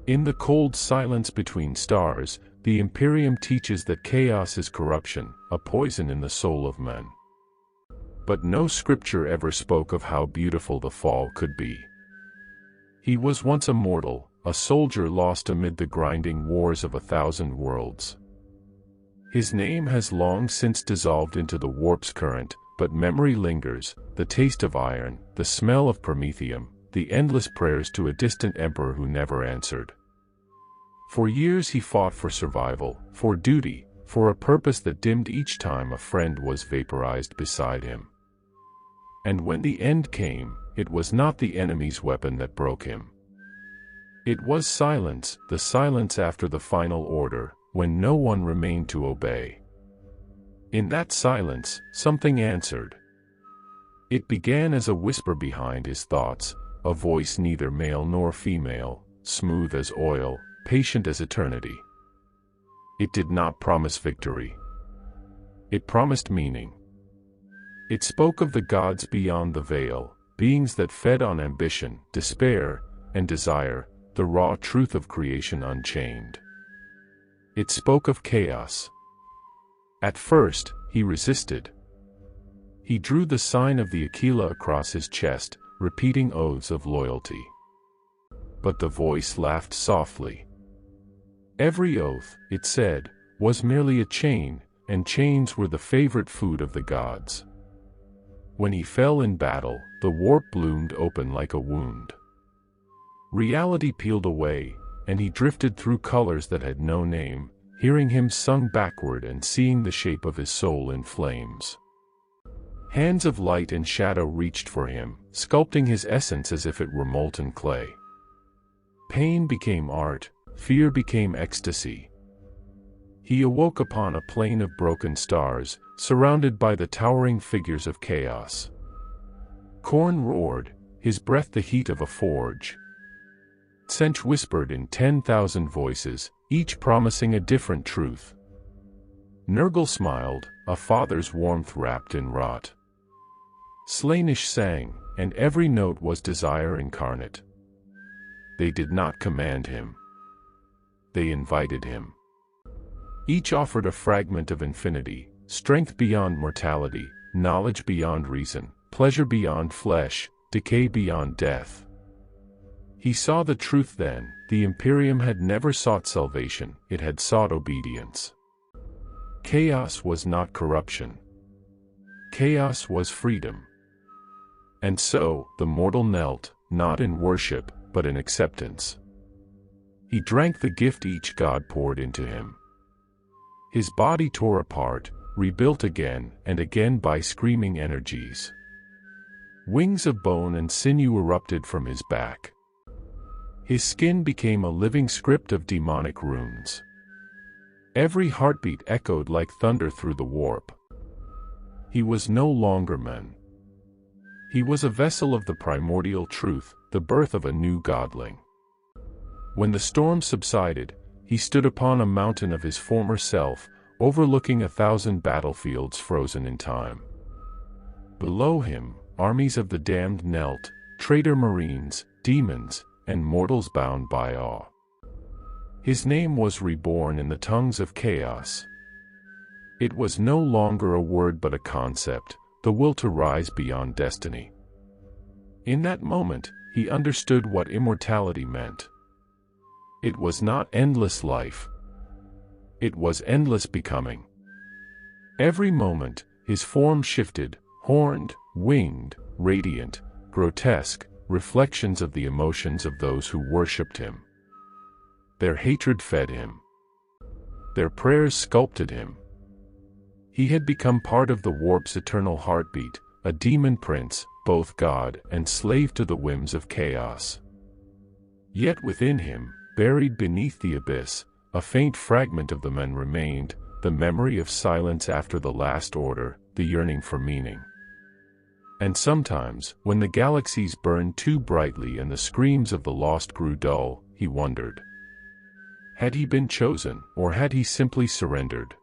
In the cold silence between stars, the Imperium teaches that chaos is corruption, a poison in the soul of men. But no scripture ever spoke of how beautiful the fall could be. He was once a mortal, a soldier lost amid the grinding wars of 1,000 worlds. His name has long since dissolved into the warp's current, but memory lingers, the taste of iron, the smell of promethium, the endless prayers to a distant emperor who never answered. For years he fought for survival, for duty, for a purpose that dimmed each time a friend was vaporized beside him. And when the end came, it was not the enemy's weapon that broke him. It was silence, the silence after the final order, when no one remained to obey. In that silence, something answered. It began as a whisper behind his thoughts, a voice neither male nor female, smooth as oil, patient as eternity. It did not promise victory. It promised meaning. It spoke of the gods beyond the veil, beings that fed on ambition, despair, and desire, the raw truth of creation unchained. It spoke of chaos. At first, he resisted. He drew the sign of the Aquila across his chest, repeating oaths of loyalty. But the voice laughed softly. Every oath, it said, was merely a chain, and chains were the favorite food of the gods. When he fell in battle, the warp bloomed open like a wound. Reality peeled away, and he drifted through colors that had no name, hearing hymns sung backward and seeing the shape of his soul in flames. Hands of light and shadow reached for him, sculpting his essence as if it were molten clay. Pain became art, fear became ecstasy. He awoke upon a plain of broken stars, surrounded by the towering figures of chaos. Khorne roared, his breath the heat of a forge. Tsench whispered in 10,000 voices, each promising a different truth. Nurgle smiled, a father's warmth wrapped in rot. Slaanesh sang, and every note was desire incarnate. They did not command him. They invited him. Each offered a fragment of infinity, strength beyond mortality, knowledge beyond reason, pleasure beyond flesh, decay beyond death. He saw the truth then, the Imperium had never sought salvation, it had sought obedience. Chaos was not corruption. Chaos was freedom. And so, the mortal knelt, not in worship, but in acceptance. He drank the gift each god poured into him. His body tore apart, rebuilt again and again by screaming energies. Wings of bone and sinew erupted from his back. His skin became a living script of demonic runes. Every heartbeat echoed like thunder through the warp. He was no longer man. He was a vessel of the primordial truth, the birth of a new godling. When the storm subsided, he stood upon a mountain of his former self, overlooking 1,000 battlefields frozen in time. Below him, armies of the damned knelt, traitor marines, demons, and mortals bound by awe. His name was reborn in the tongues of chaos. It was no longer a word but a concept, the will to rise beyond destiny. In that moment, he understood what immortality meant. It was not endless life. It was endless becoming. Every moment, his form shifted, horned, winged, radiant, grotesque, reflections of the emotions of those who worshipped him. Their hatred fed him. Their prayers sculpted him. He had become part of the warp's eternal heartbeat, a demon prince, both god and slave to the whims of chaos. Yet within him, buried beneath the abyss, a faint fragment of the man remained, the memory of silence after the last order, the yearning for meaning. And sometimes, when the galaxies burned too brightly and the screams of the lost grew dull, he wondered. Had he been chosen, or had he simply surrendered?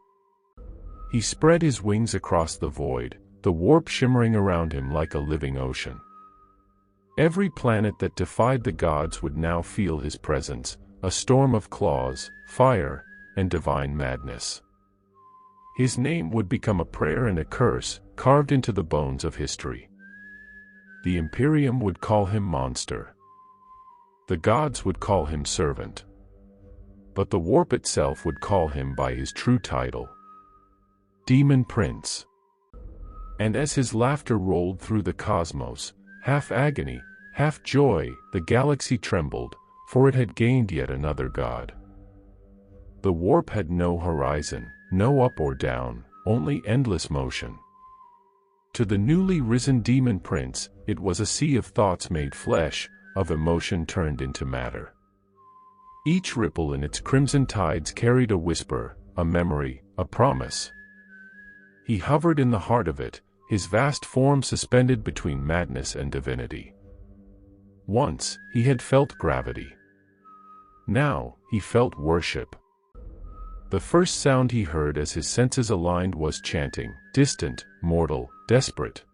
He spread his wings across the void, the warp shimmering around him like a living ocean. Every planet that defied the gods would now feel his presence, a storm of claws, fire, and divine madness. His name would become a prayer and a curse, carved into the bones of history. The Imperium would call him monster. The gods would call him servant. But the warp itself would call him by his true title, Daemon Prince. And as his laughter rolled through the cosmos, half agony, half joy, the galaxy trembled, for it had gained yet another god. The warp had no horizon, no up or down, only endless motion. To the newly risen Daemon Prince, it was a sea of thoughts made flesh, of emotion turned into matter. Each ripple in its crimson tides carried a whisper, a memory, a promise. He hovered in the heart of it, his vast form suspended between madness and divinity. Once, he had felt gravity. Now, he felt worship. The first sound he heard as his senses aligned was chanting, distant, mortal, desperate.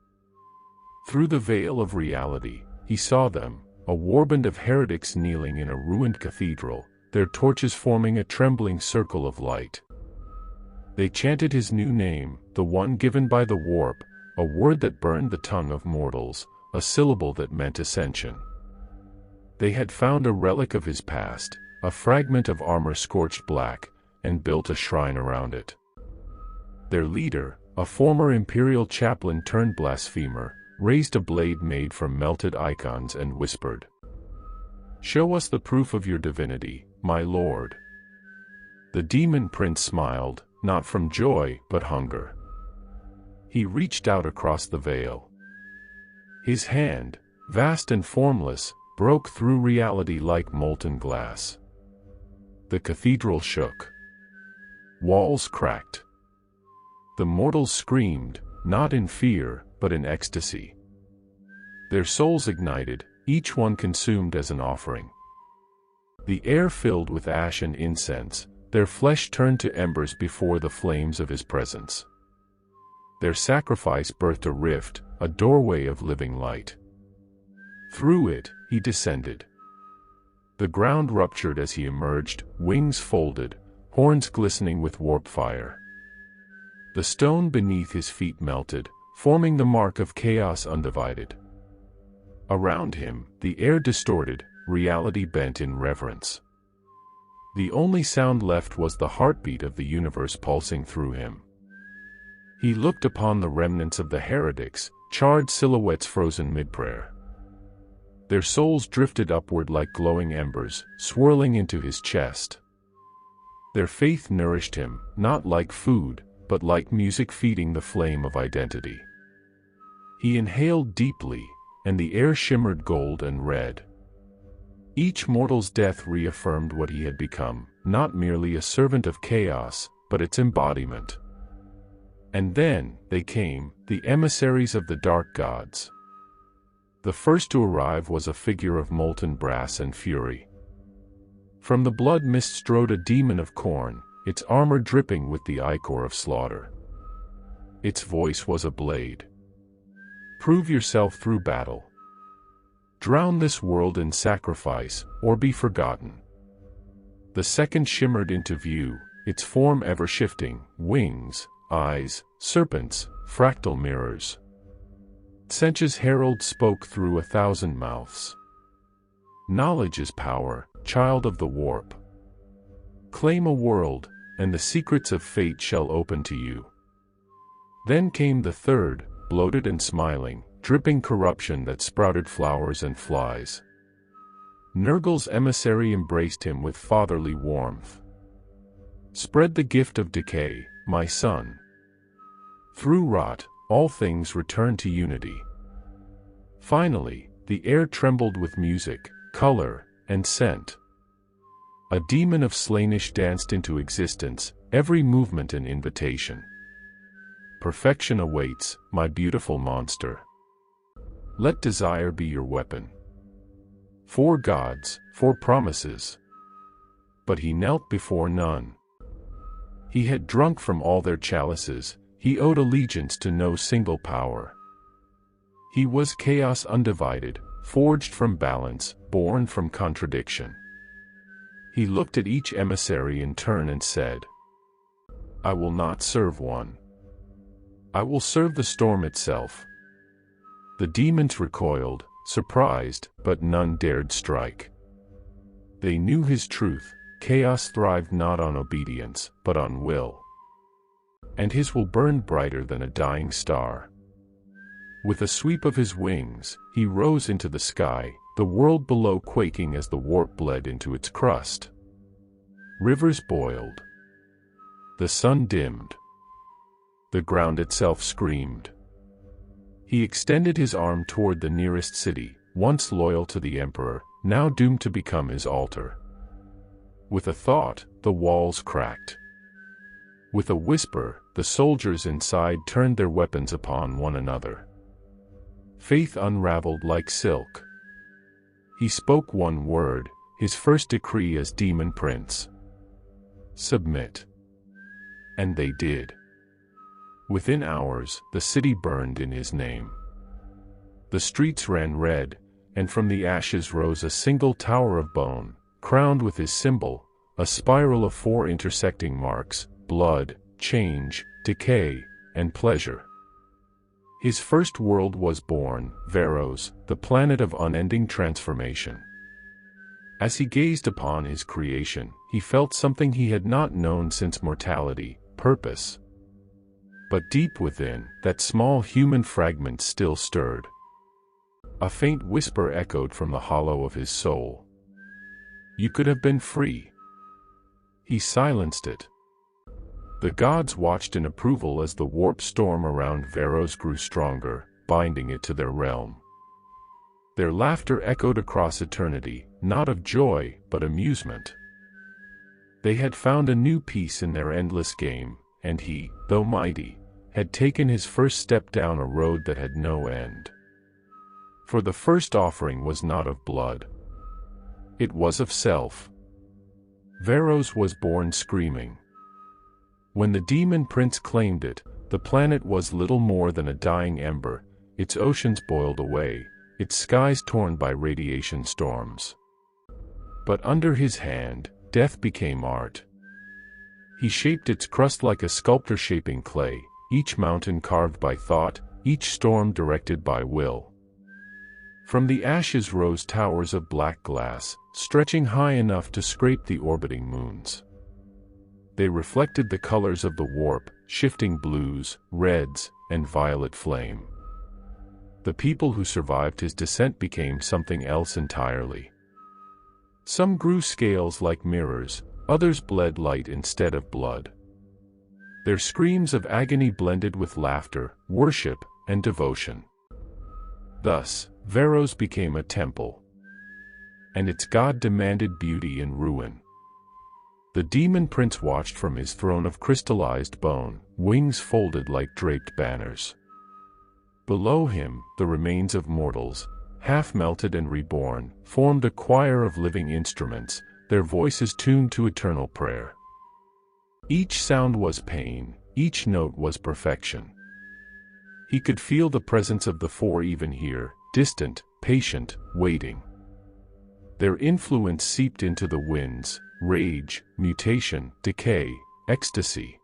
Through the veil of reality, he saw them, a warband of heretics kneeling in a ruined cathedral, their torches forming a trembling circle of light. They chanted his new name, the one given by the warp, a word that burned the tongue of mortals, a syllable that meant ascension. They had found a relic of his past, a fragment of armor scorched black, and built a shrine around it. Their leader, a former imperial chaplain turned blasphemer, raised a blade made from melted icons and whispered, "Show us the proof of your divinity, my lord." The Daemon Prince smiled, not from joy, but hunger. He reached out across the veil. His hand, vast and formless, broke through reality like molten glass. The cathedral shook. Walls cracked. The mortals screamed, not in fear, but in ecstasy. Their souls ignited, each one consumed as an offering. The air filled with ash and incense, their flesh turned to embers before the flames of his presence. Their sacrifice birthed a rift, a doorway of living light. Through it, he descended. The ground ruptured as he emerged, wings folded, horns glistening with warp fire. The stone beneath his feet melted, forming the mark of chaos undivided. Around him, the air distorted, reality bent in reverence. The only sound left was the heartbeat of the universe pulsing through him. He looked upon the remnants of the heretics, charred silhouettes frozen mid-prayer. Their souls drifted upward like glowing embers, swirling into his chest. Their faith nourished him, not like food, but like music feeding the flame of identity. He inhaled deeply, and the air shimmered gold and red. Each mortal's death reaffirmed what he had become, not merely a servant of chaos, but its embodiment. And then, they came, the emissaries of the dark gods. The first to arrive was a figure of molten brass and fury. From the blood mist strode a demon of corn, its armor dripping with the ichor of slaughter. Its voice was a blade. Prove yourself through battle. Drown this world in sacrifice, or be forgotten. The second shimmered into view, its form ever shifting, wings, eyes, serpents, fractal mirrors. Sench's herald spoke through 1,000 mouths. Knowledge is power, child of the warp. Claim a world, and the secrets of fate shall open to you. Then came the third, bloated and smiling, dripping corruption that sprouted flowers and flies. Nurgle's emissary embraced him with fatherly warmth. Spread the gift of decay, my son. Through rot, all things return to unity. Finally, the air trembled with music, color, and scent. A demon of Slainish danced into existence, every movement an invitation. Perfection awaits, my beautiful monster. Let desire be your weapon. 4 gods, 4 promises. But he knelt before none. He had drunk from all their chalices, he owed allegiance to no single power. He was chaos undivided, forged from balance, born from contradiction. He looked at each emissary in turn and said, "I will not serve one. I will serve the storm itself." The demons recoiled, surprised, but none dared strike. They knew his truth: chaos thrived not on obedience, but on will. And his will burned brighter than a dying star. With a sweep of his wings, he rose into the sky, the world below quaking as the warp bled into its crust. Rivers boiled. The sun dimmed. The ground itself screamed. He extended his arm toward the nearest city, once loyal to the emperor, now doomed to become his altar. With a thought, the walls cracked. With a whisper, the soldiers inside turned their weapons upon one another. Faith unraveled like silk. He spoke one word, his first decree as Demon Prince. "Submit." And they did. Within hours, the city burned in his name. The streets ran red, and from the ashes rose a single tower of bone, crowned with his symbol, a spiral of 4 intersecting marks: blood, change, decay, and pleasure. His first world was born, Veros, the planet of unending transformation. As he gazed upon his creation, he felt something he had not known since mortality: purpose. But deep within, that small human fragment still stirred. A faint whisper echoed from the hollow of his soul. "You could have been free." He silenced it. The gods watched in approval as the warp storm around Veros grew stronger, binding it to their realm. Their laughter echoed across eternity, not of joy, but amusement. They had found a new piece in their endless game, and he, though mighty, had taken his first step down a road that had no end. For the first offering was not of blood. It was of self. Veros was born screaming. When the Demon Prince claimed it, the planet was little more than a dying ember, its oceans boiled away, its skies torn by radiation storms. But under his hand, death became art. He shaped its crust like a sculptor shaping clay, each mountain carved by thought, each storm directed by will. From the ashes rose towers of black glass, stretching high enough to scrape the orbiting moons. They reflected the colors of the warp, shifting blues, reds, and violet flame. The people who survived his descent became something else entirely. Some grew scales like mirrors, others bled light instead of blood. Their screams of agony blended with laughter, worship, and devotion. Thus, Veros became a temple. And its god demanded beauty in ruin. The Demon Prince watched from his throne of crystallized bone, wings folded like draped banners. Below him, the remains of mortals, half melted and reborn, formed a choir of living instruments, their voices tuned to eternal prayer. Each sound was pain, each note was perfection. He could feel the presence of the 4 even here, distant, patient, waiting. Their influence seeped into the winds: rage, mutation, decay, ecstasy.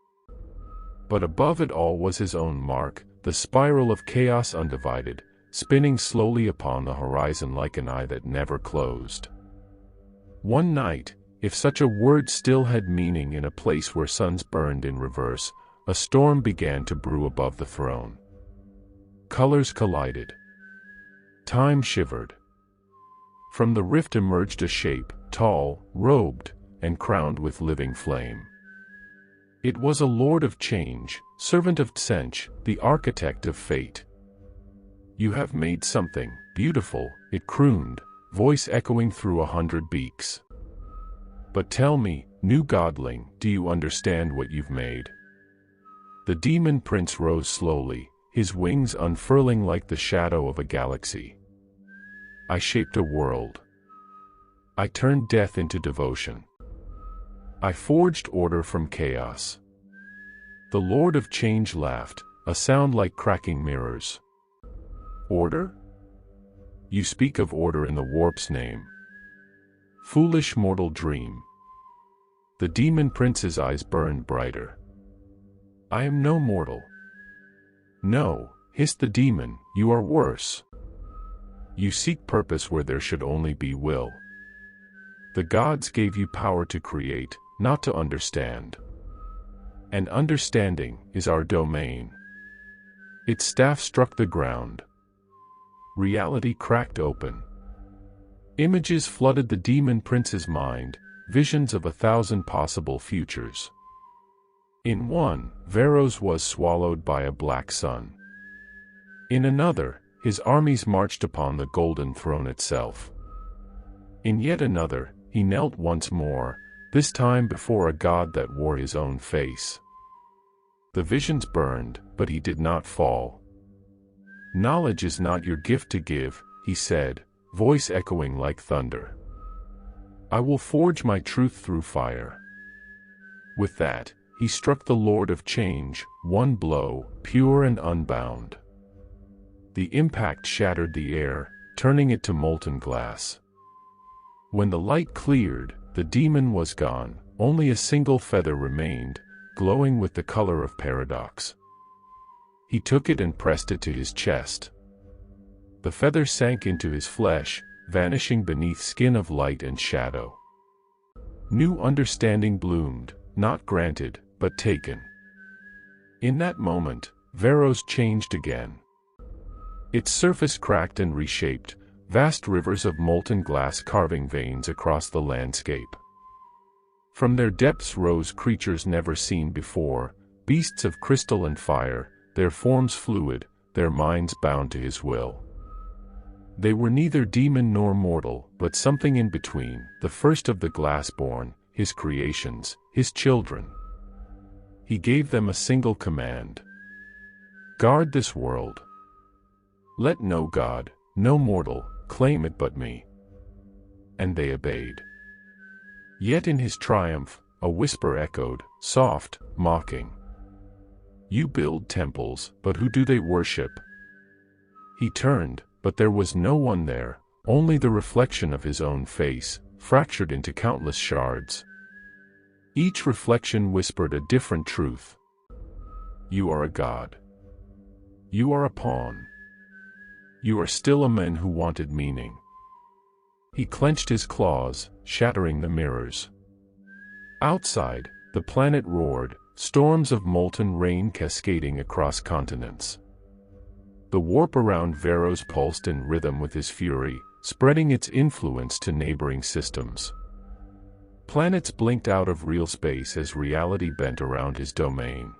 But above it all was his own mark, the spiral of chaos undivided, spinning slowly upon the horizon like an eye that never closed. One night, if such a word still had meaning in a place where suns burned in reverse, a storm began to brew above the throne. Colors collided. Time shivered. From the rift emerged a shape, tall, robed, and crowned with living flame. It was a lord of change, servant of Tsench, the architect of fate. "You have made something beautiful," it crooned, voice echoing through 100 beaks. "But tell me, new godling, do you understand what you've made?" The Demon Prince rose slowly, his wings unfurling like the shadow of a galaxy. "I shaped a world. I turned death into devotion. I forged order from chaos." The Lord of Change laughed, a sound like cracking mirrors. "Order? You speak of order in the warp's name. Foolish mortal dream, The demon prince's eyes burned brighter. "I am no mortal." "No," hissed the demon, "you are worse. You seek purpose where there should only be will. The gods gave you power to create, not to understand. And understanding is our domain." Its staff struck the ground. Reality cracked open. Images flooded the demon prince's mind, visions of 1,000 possible futures. In one, Veros was swallowed by a black sun. In another, his armies marched upon the golden throne itself. In yet another, he knelt once more, this time before a god that wore his own face. The visions burned, but he did not fall. "Knowledge is not your gift to give," he said, voice echoing like thunder. "I will forge my truth through fire." With that, he struck the Lord of Change, one blow, pure and unbound. The impact shattered the air, turning it to molten glass. When the light cleared, the demon was gone, only a single feather remained, glowing with the color of paradox. He took it and pressed it to his chest. The feather sank into his flesh, vanishing beneath skin of light and shadow. New understanding bloomed, not granted, but taken. In that moment, Veros changed again. Its surface cracked and reshaped, vast rivers of molten glass carving veins across the landscape. From their depths rose creatures never seen before, beasts of crystal and fire, their forms fluid, their minds bound to his will. They were neither demon nor mortal, but something in between, the first of the glass-born, his creations, his children. He gave them a single command: "Guard this world. Let no god, no mortal, claim it but me." And they obeyed. Yet in his triumph, a whisper echoed, soft, mocking. "You build temples, but who do they worship?" He turned, but there was no one there, only the reflection of his own face, fractured into countless shards. Each reflection whispered a different truth. "You are a god. You are a pawn. You are still a man who wanted meaning." He clenched his claws, shattering the mirrors. Outside, the planet roared, storms of molten rain cascading across continents. The warp around Veros pulsed in rhythm with his fury, spreading its influence to neighboring systems. Planets blinked out of real space as reality bent around his domain.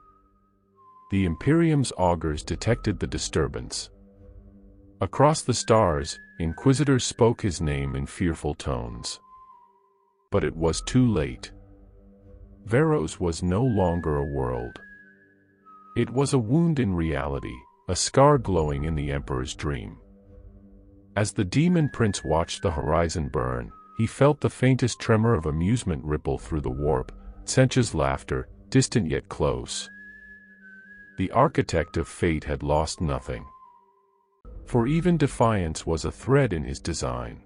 The Imperium's augurs detected the disturbance. Across the stars, inquisitors spoke his name in fearful tones. But it was too late. Veros was no longer a world. It was a wound in reality, a scar glowing in the Emperor's dream. As the demon prince watched the horizon burn, he felt the faintest tremor of amusement ripple through the warp, Sencha's laughter, distant yet close. The architect of fate had lost nothing. For even defiance was a thread in his design.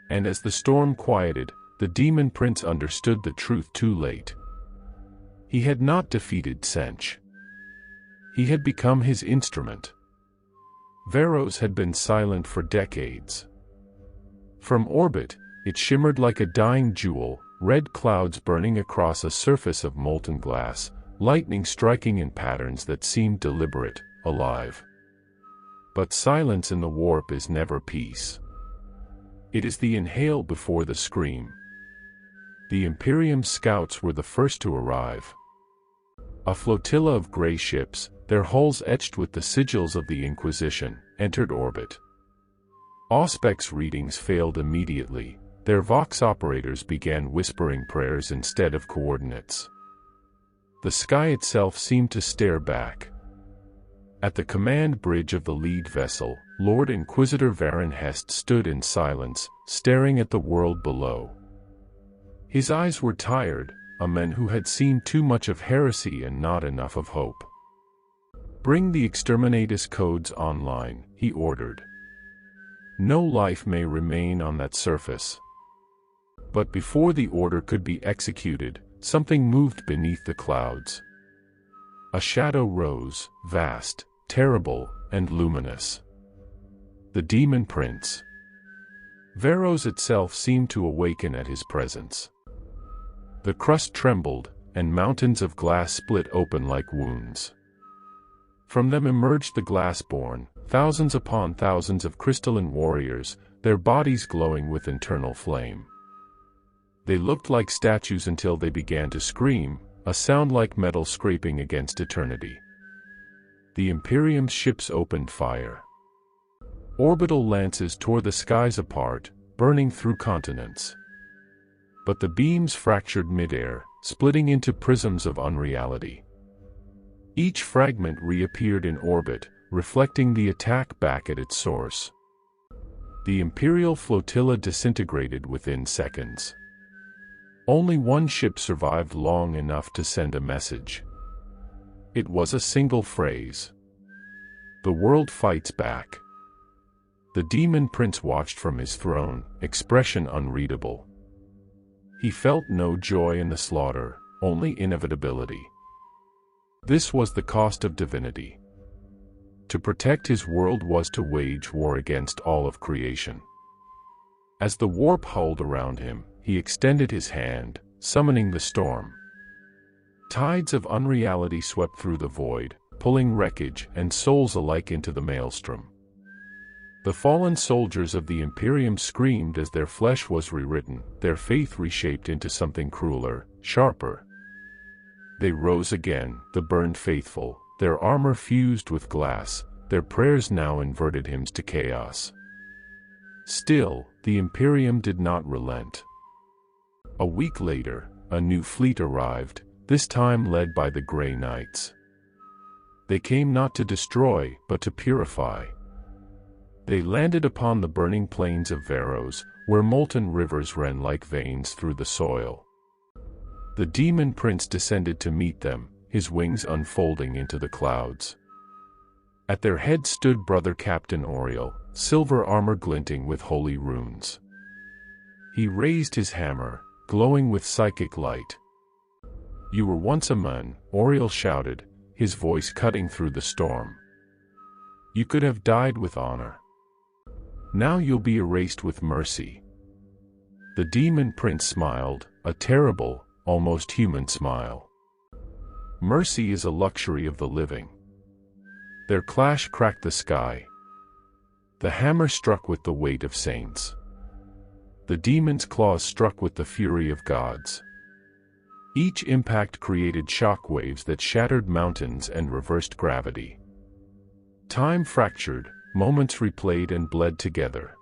And as the storm quieted, the demon prince understood the truth too late. He had not defeated Sench. He had become his instrument. Veros had been silent for decades. From orbit, it shimmered like a dying jewel, red clouds burning across a surface of molten glass, lightning striking in patterns that seemed deliberate, alive. But silence in the warp is never peace. It is the inhale before the scream. The Imperium scouts were the first to arrive. A flotilla of gray ships, their hulls etched with the sigils of the Inquisition, entered orbit. Auspex readings failed immediately. Their Vox operators began whispering prayers instead of coordinates. The sky itself seemed to stare back. At the command bridge of the lead vessel, Lord Inquisitor Varen Hest stood in silence, staring at the world below. His eyes were tired, a man who had seen too much of heresy and not enough of hope. "Bring the exterminatus codes online," he ordered. "No life may remain on that surface." But before the order could be executed, something moved beneath the clouds. A shadow rose, vast, terrible, and luminous. The Demon Prince. Veros itself seemed to awaken at his presence. The crust trembled, and mountains of glass split open like wounds. From them emerged the Glassborn, thousands upon thousands of crystalline warriors, their bodies glowing with internal flame. They looked like statues until they began to scream, a sound like metal scraping against eternity. The Imperium's ships opened fire. Orbital lances tore the skies apart, burning through continents. But the beams fractured midair, splitting into prisms of unreality. Each fragment reappeared in orbit, reflecting the attack back at its source. The Imperial flotilla disintegrated within seconds. Only one ship survived long enough to send a message. It was a single phrase. The world fights back. The Demon Prince watched from his throne, expression unreadable. He felt no joy in the slaughter, only inevitability. This was the cost of divinity. To protect his world was to wage war against all of creation. As the warp hulled around him, he extended his hand, summoning the storm. Tides of unreality swept through the void, pulling wreckage and souls alike into the maelstrom. The fallen soldiers of the Imperium screamed as their flesh was rewritten, their faith reshaped into something crueler, sharper. They rose again, the burned faithful, their armor fused with glass, their prayers now inverted hymns to chaos. Still, the Imperium did not relent. A week later, a new fleet arrived, this time led by the Grey Knights. They came not to destroy, but to purify. They landed upon the burning plains of Veros, where molten rivers ran like veins through the soil. The Demon Prince descended to meet them, his wings unfolding into the clouds. At their head stood Brother Captain Oriel, silver armor glinting with holy runes. He raised his hammer, glowing with psychic light. "You were once a man," Oriel shouted, his voice cutting through the storm. "You could have died with honor. Now you'll be erased with mercy." The Demon Prince smiled, a terrible, almost human smile. Mercy is a luxury of the living. Their clash cracked the sky. The hammer struck with the weight of saints. The demon's claws struck with the fury of gods. Each impact created shock waves that shattered mountains and reversed gravity. Time fractured, moments replayed and bled together.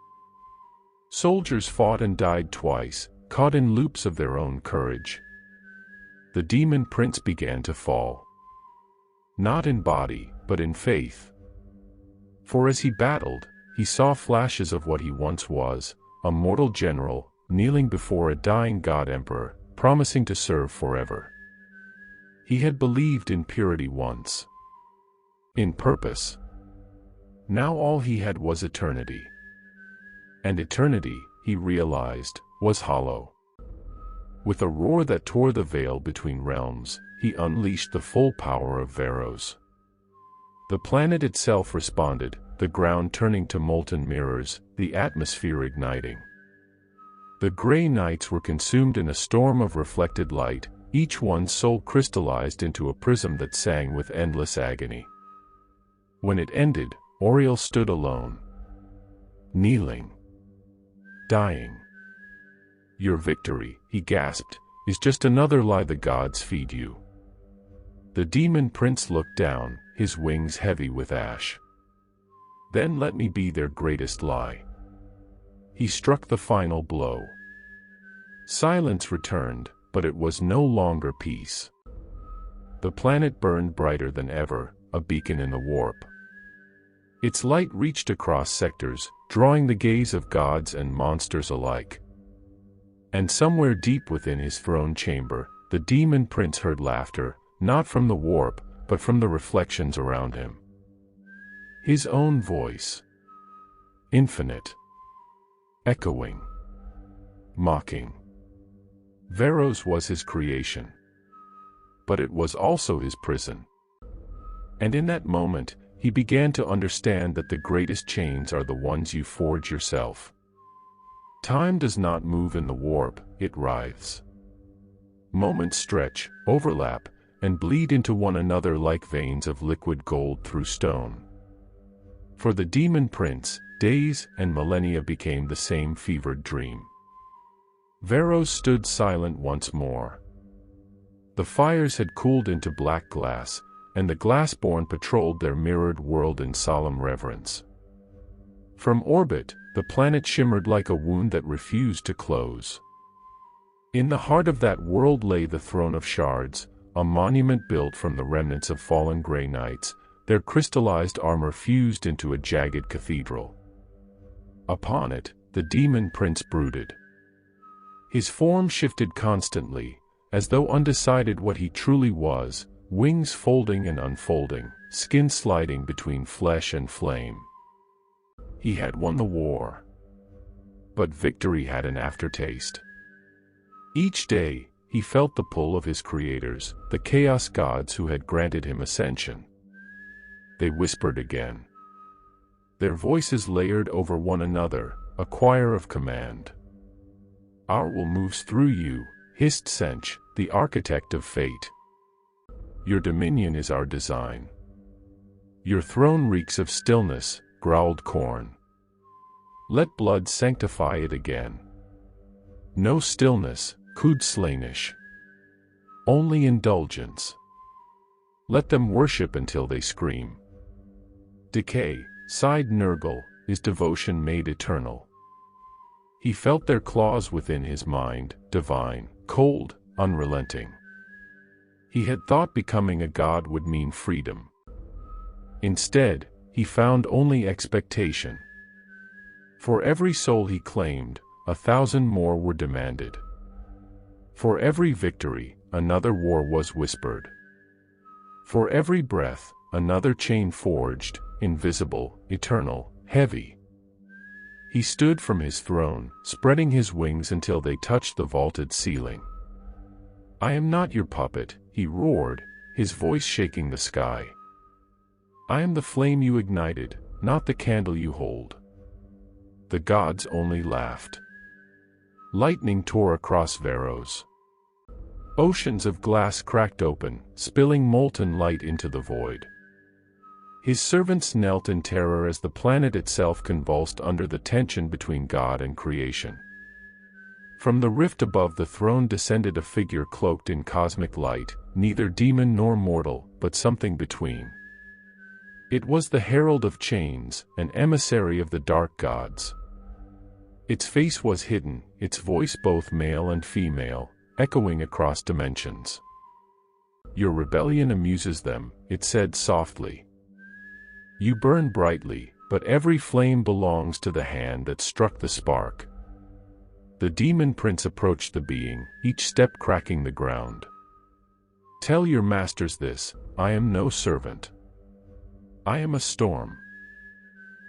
Soldiers fought and died twice, caught in loops of their own courage. The Demon Prince began to fall. Not in body, but in faith. For as he battled, he saw flashes of what he once was, a mortal general, kneeling before a dying god-emperor, promising to serve forever. He had believed in purity once. In purpose. Now all he had was eternity. And eternity, he realized, was hollow. With a roar that tore the veil between realms, he unleashed the full power of Veros. The planet itself responded, the ground turning to molten mirrors, the atmosphere igniting. The Grey Knights were consumed in a storm of reflected light, each one's soul crystallized into a prism that sang with endless agony. When it ended, Oriel stood alone. Kneeling. Dying. "Your victory," he gasped, "is just another lie the gods feed you." The Demon Prince looked down, his wings heavy with ash. "Then let me be their greatest lie." He struck the final blow. Silence returned, but it was no longer peace. The planet burned brighter than ever, a beacon in the warp. Its light reached across sectors, drawing the gaze of gods and monsters alike. And somewhere deep within his throne chamber, the Demon Prince heard laughter, not from the warp, but from the reflections around him. His own voice. Infinite. Echoing. Mocking. Veros was his creation. But it was also his prison. And in that moment, he began to understand that the greatest chains are the ones you forge yourself. Time does not move in the warp, it writhes. Moments stretch, overlap, and bleed into one another like veins of liquid gold through stone. For the Demon Prince, days and millennia became the same fevered dream. Veros stood silent once more. The fires had cooled into black glass, and the glassborn patrolled their mirrored world in solemn reverence. From orbit, the planet shimmered like a wound that refused to close. In the heart of that world lay the throne of shards, a monument built from the remnants of fallen Grey Knights, their crystallized armor fused into a jagged cathedral. Upon it, the Demon Prince brooded. His form shifted constantly, as though undecided what he truly was, wings folding and unfolding, skin sliding between flesh and flame. He had won the war. But victory had an aftertaste. Each day, he felt the pull of his creators, the chaos gods who had granted him ascension. They whispered again. Their voices layered over one another, a choir of command. Our will moves through you, hissed Sench, the architect of fate. Your dominion is our design. Your throne reeks of stillness, growled Korn. Let blood sanctify it again. No stillness, cooed Slaanesh. Only indulgence. Let them worship until they scream. Decay, sighed Nurgle, is devotion made eternal. He felt their claws within his mind, divine, cold, unrelenting. He had thought becoming a god would mean freedom. Instead, he found only expectation. For every soul he claimed, 1,000 more were demanded. For every victory, another war was whispered. For every breath, another chain forged, invisible, eternal, heavy. He stood from his throne, spreading his wings until they touched the vaulted ceiling. I am not your puppet, he roared, his voice shaking the sky. I am the flame you ignited, not the candle you hold. The gods only laughed. Lightning tore across Veros. Oceans of glass cracked open, spilling molten light into the void. His servants knelt in terror as the planet itself convulsed under the tension between God and creation. From the rift above the throne descended a figure cloaked in cosmic light, neither demon nor mortal, but something between. It was the Herald of Chains, an emissary of the dark gods. Its face was hidden, its voice both male and female, echoing across dimensions. Your rebellion amuses them, it said softly. You burn brightly, but every flame belongs to the hand that struck the spark. The Demon Prince approached the being, each step cracking the ground. Tell your masters this, I am no servant. I am a storm.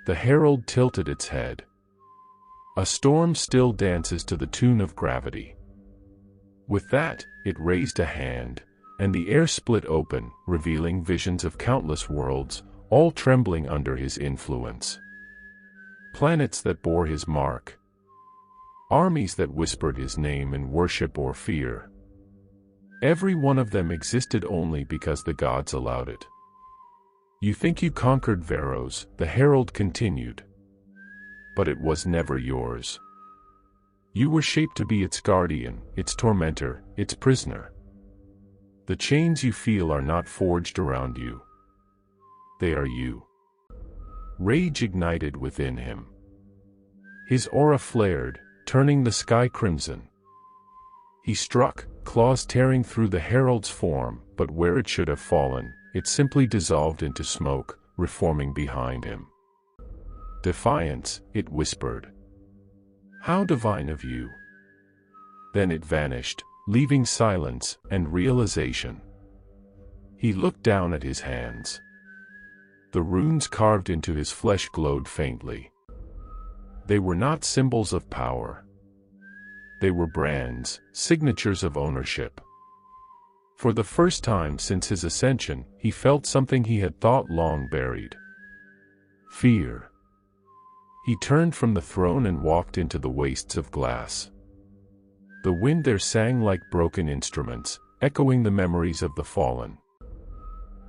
The herald tilted its head. A storm still dances to the tune of gravity. With that, it raised a hand, and the air split open, revealing visions of countless worlds, all trembling under his influence. Planets that bore his mark. Armies that whispered his name in worship or fear. Every one of them existed only because the gods allowed it. You think you conquered Veros, the herald continued. But it was never yours. You were shaped to be its guardian, its tormentor, its prisoner. The chains you feel are not forged around you. They are you. Rage ignited within him. His aura flared, turning the sky crimson. He struck, claws tearing through the herald's form, but where it should have fallen, it simply dissolved into smoke, reforming behind him. Defiance, it whispered. How divine of you. Then it vanished, leaving silence and realization. He looked down at his hands. The runes carved into his flesh glowed faintly. They were not symbols of power. they were brands, signatures of ownership. For the first time since his ascension, he felt something he had thought long buried. Fear. He turned from the throne and walked into the wastes of glass. The wind there sang like broken instruments, echoing the memories of the fallen.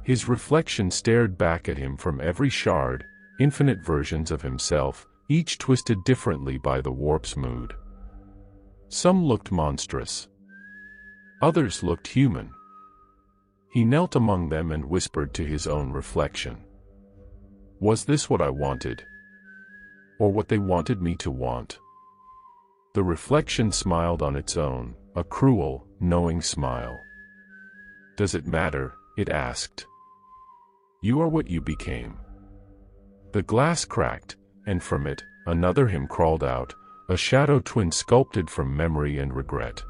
His reflection stared back at him from every shard, infinite versions of himself, each twisted differently by the warp's mood. Some looked monstrous. Others looked human. He knelt among them and whispered to his own reflection. Was this what I wanted? Or what they wanted me to want? The reflection smiled on its own, a cruel, knowing smile. Does it matter? It asked. You are what you became. The glass cracked, and from it, another him crawled out, a shadow twin sculpted from memory and regret.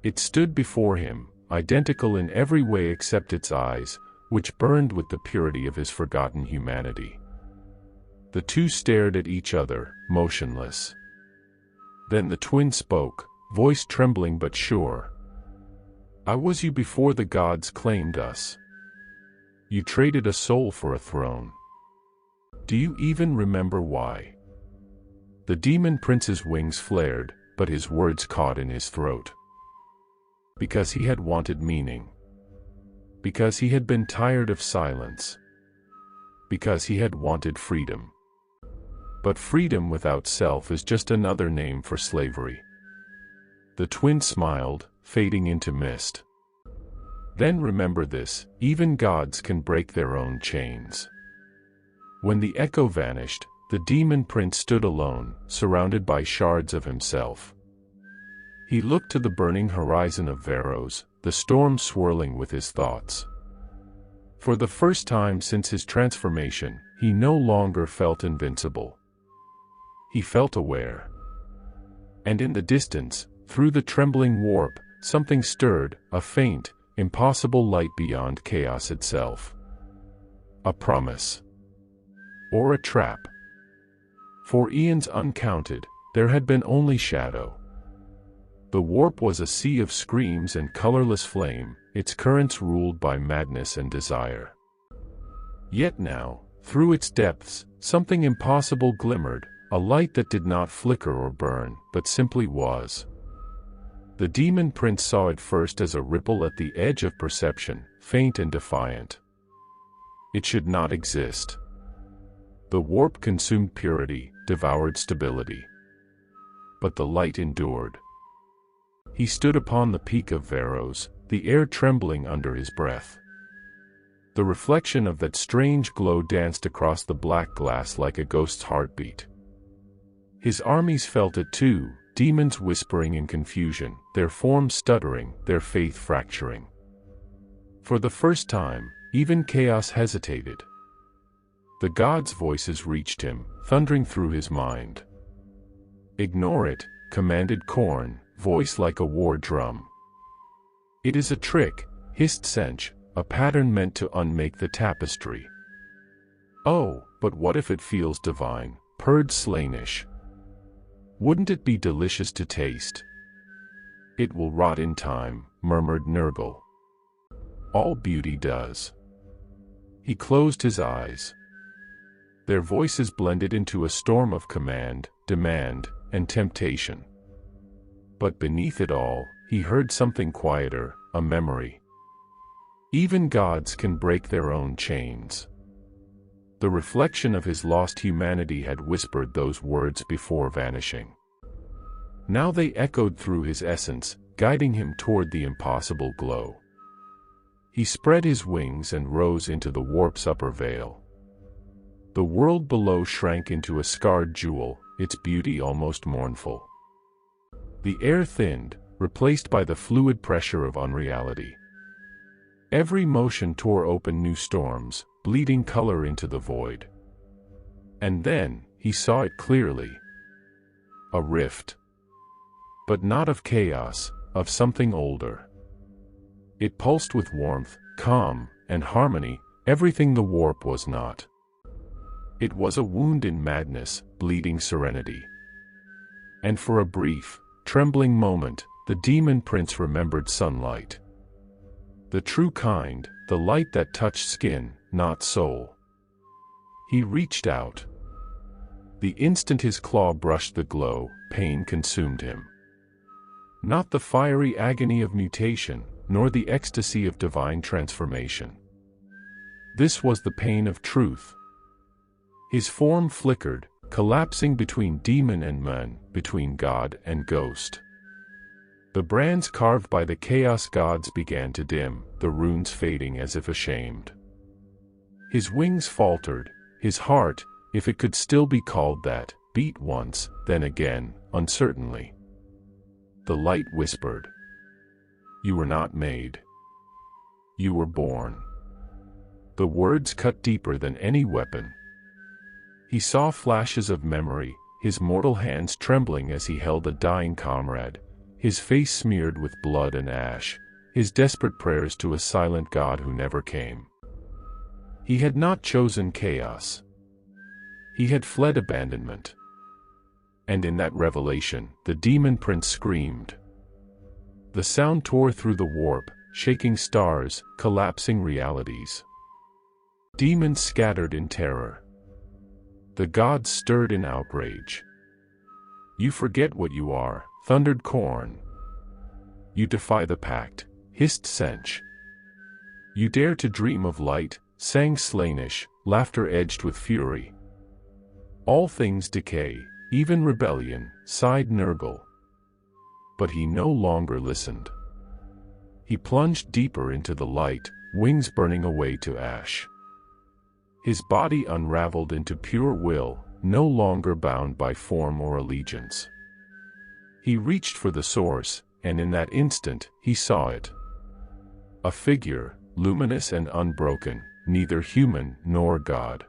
It stood before him, identical in every way except its eyes, which burned with the purity of his forgotten humanity. The two stared at each other, motionless. Then the twin spoke, voice trembling but sure. I was you before the gods claimed us. You traded a soul for a throne. Do you even remember why? The demon prince's wings flared, but his words caught in his throat. Because he had wanted meaning. Because he had been tired of silence. Because he had wanted freedom. But freedom without self is just another name for slavery. The twin smiled, fading into mist. Then remember this, even gods can break their own chains. When the echo vanished, the demon prince stood alone, surrounded by shards of himself. He looked to the burning horizon of Veros, the storm swirling with his thoughts. For the first time since his transformation, he no longer felt invincible. He felt aware. And in the distance, through the trembling warp, something stirred, a faint, impossible light beyond chaos itself. A promise. Or a trap. For eons uncounted, there had been only shadow. The warp was a sea of screams and colorless flame, its currents ruled by madness and desire. Yet now, through its depths, something impossible glimmered, a light that did not flicker or burn, but simply was. The demon prince saw it first as a ripple at the edge of perception, faint and defiant. It should not exist. The warp consumed purity, devoured stability. But the light endured. He stood upon the peak of Veros, the air trembling under his breath. The reflection of that strange glow danced across the black glass like a ghost's heartbeat. His armies felt it too, demons whispering in confusion, their forms stuttering, their faith fracturing. For the first time, even chaos hesitated. The gods' voices reached him, thundering through his mind. Ignore it, commanded Korn, voice like a war drum. It is a trick, hissed Sench, a pattern meant to unmake the tapestry. Oh, but what if it feels divine, purred Slainish. Wouldn't it be delicious to taste? It will rot in time, murmured Nurgle. All beauty does. He closed his eyes. Their voices blended into a storm of command, demand, and temptation. But beneath it all, he heard something quieter, a memory. Even gods can break their own chains. The reflection of his lost humanity had whispered those words before vanishing. Now they echoed through his essence, guiding him toward the impossible glow. He spread his wings and rose into the warp's upper veil. The world below shrank into a scarred jewel, its beauty almost mournful. The air thinned, replaced by the fluid pressure of unreality. Every motion tore open new storms, bleeding color into the void. And then, he saw it clearly. A rift. But not of chaos, of something older. It pulsed with warmth, calm, and harmony, everything the warp was not. It was a wound in madness, bleeding serenity. And for a brief, trembling moment, the Demon Prince remembered sunlight. The true kind, the light that touched skin, not soul. He reached out. The instant his claw brushed the glow, pain consumed him. Not the fiery agony of mutation, nor the ecstasy of divine transformation. This was the pain of truth. His form flickered, collapsing between demon and man, between god and ghost. The brands carved by the chaos gods began to dim, the runes fading as if ashamed. His wings faltered, his heart, if it could still be called that, beat once, then again, uncertainly. The light whispered. You were not made. You were born. The words cut deeper than any weapon. He saw flashes of memory, his mortal hands trembling as he held a dying comrade, his face smeared with blood and ash, his desperate prayers to a silent God who never came. He had not chosen chaos. He had fled abandonment. And in that revelation, the Demon Prince screamed. The sound tore through the warp, shaking stars, collapsing realities. Demons scattered in terror. The gods stirred in outrage. You forget what you are, thundered Khorne. You defy the pact, hissed Sench. You dare to dream of light, sang Slaanesh, laughter edged with fury. All things decay, even rebellion, sighed Nurgle. But he no longer listened. He plunged deeper into the light, wings burning away to ash. His body unraveled into pure will, no longer bound by form or allegiance. He reached for the source, and in that instant, he saw it. A figure, luminous and unbroken, neither human nor god.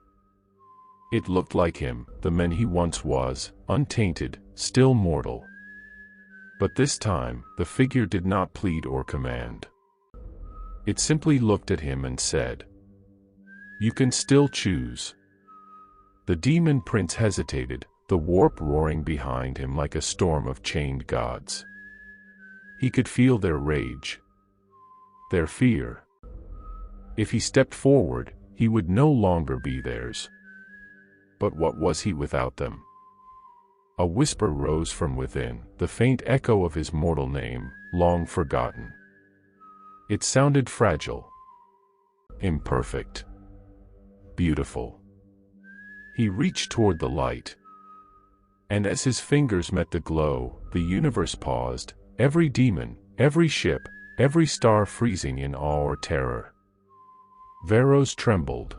It looked like him, the man he once was, untainted, still mortal. But this time, the figure did not plead or command. It simply looked at him and said, "You can still choose." The Demon Prince hesitated, the warp roaring behind him like a storm of chained gods. He could feel their rage, their fear. If he stepped forward, he would no longer be theirs. But what was he without them? A whisper rose from within, the faint echo of his mortal name, long forgotten. It sounded fragile, imperfect, beautiful. He reached toward the light. And as his fingers met the glow, the universe paused, every demon, every ship, every star freezing in awe or terror. Veros trembled.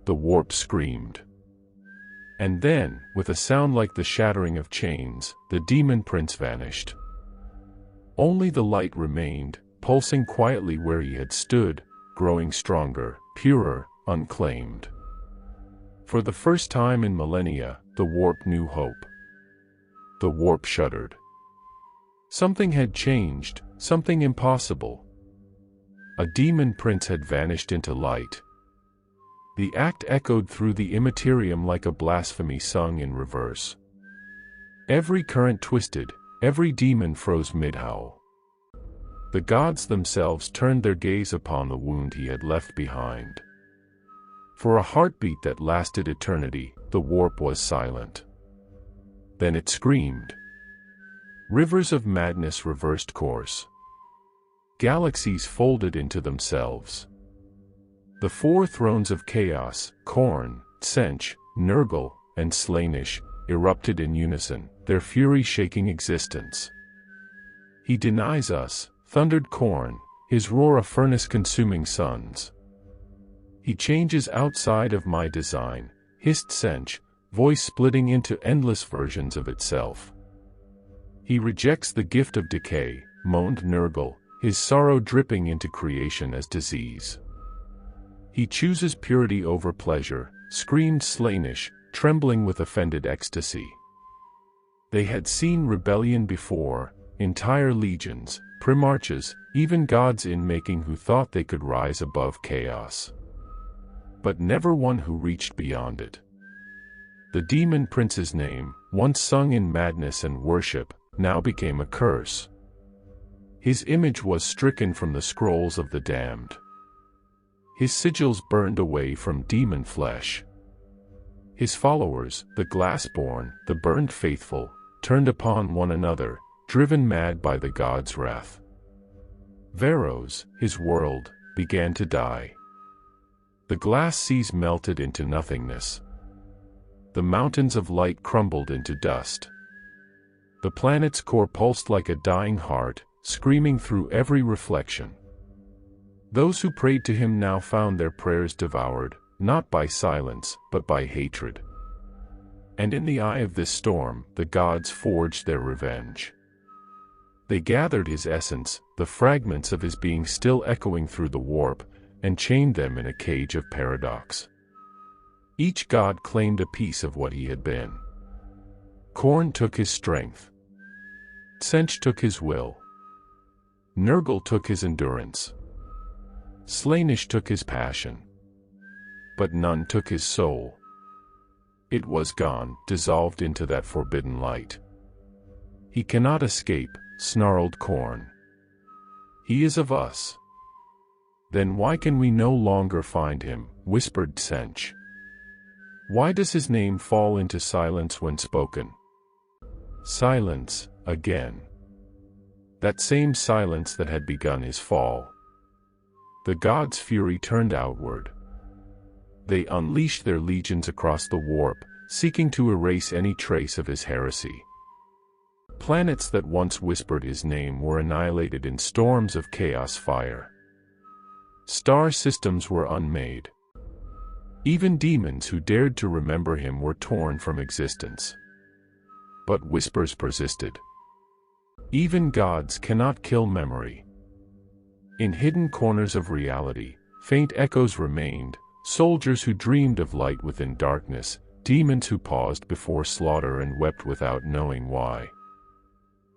The warp screamed. And then, with a sound like the shattering of chains, the Demon Prince vanished. Only the light remained, pulsing quietly where he had stood, growing stronger, purer, unclaimed. For the first time in millennia, the warp knew hope. The warp shuddered. Something had changed, something impossible. A Demon Prince had vanished into light. The act echoed through the Imperium like a blasphemy sung in reverse. Every current twisted, every demon froze mid-howl. The gods themselves turned their gaze upon the wound he had left behind. For a heartbeat that lasted eternity, the warp was silent. Then it screamed. Rivers of madness reversed course. Galaxies folded into themselves. The four thrones of chaos, Khorne, Sench, Nurgle, and Slaanesh, erupted in unison, their fury shaking existence. He denies us, thundered Khorne, his roar a furnace consuming suns. He changes outside of my design, hissed Sench, voice splitting into endless versions of itself. He rejects the gift of decay, moaned Nurgle, his sorrow dripping into creation as disease. He chooses purity over pleasure, screamed Slaanesh, trembling with offended ecstasy. They had seen rebellion before, entire legions, primarchs, even gods in making who thought they could rise above chaos. But never one who reached beyond it. The Demon Prince's name, once sung in madness and worship, now became a curse. His image was stricken from the scrolls of the damned. His sigils burned away from demon flesh. His followers, the glassborn, the burned faithful, turned upon one another, driven mad by the god's wrath. Veros, his world, began to die. The glass seas melted into nothingness. The mountains of light crumbled into dust. The planet's core pulsed like a dying heart, screaming through every reflection. Those who prayed to him now found their prayers devoured, not by silence, but by hatred. And in the eye of this storm, the gods forged their revenge. They gathered his essence, the fragments of his being still echoing through the warp, and chained them in a cage of paradox. Each god claimed a piece of what he had been. Khorne took his strength. Tsench took his will. Nurgle took his endurance. Slaanesh took his passion. But none took his soul. It was gone, dissolved into that forbidden light. He cannot escape, snarled Khorne. He is of us. Then why can we no longer find him, whispered Tsench. Why does his name fall into silence when spoken? Silence, again. That same silence that had begun his fall. The gods' fury turned outward. They unleashed their legions across the warp, seeking to erase any trace of his heresy. Planets that once whispered his name were annihilated in storms of chaos fire. Star systems were unmade. Even demons who dared to remember him were torn from existence. But whispers persisted. Even gods cannot kill memory. In hidden corners of reality, faint echoes remained, soldiers who dreamed of light within darkness, demons who paused before slaughter and wept without knowing why.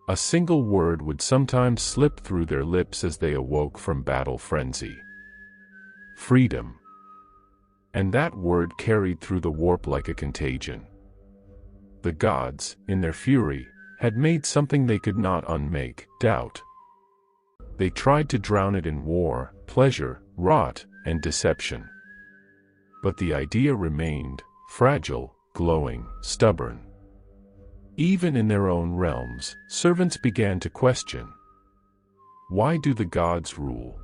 A single word would sometimes slip through their lips as they awoke from battle frenzy. Freedom. And that word carried through the warp like a contagion. The gods, in their fury, had made something they could not unmake, doubt. They tried to drown it in war, pleasure, rot, and deception. But the idea remained, fragile, glowing, stubborn. Even in their own realms, servants began to question. Why do the gods rule?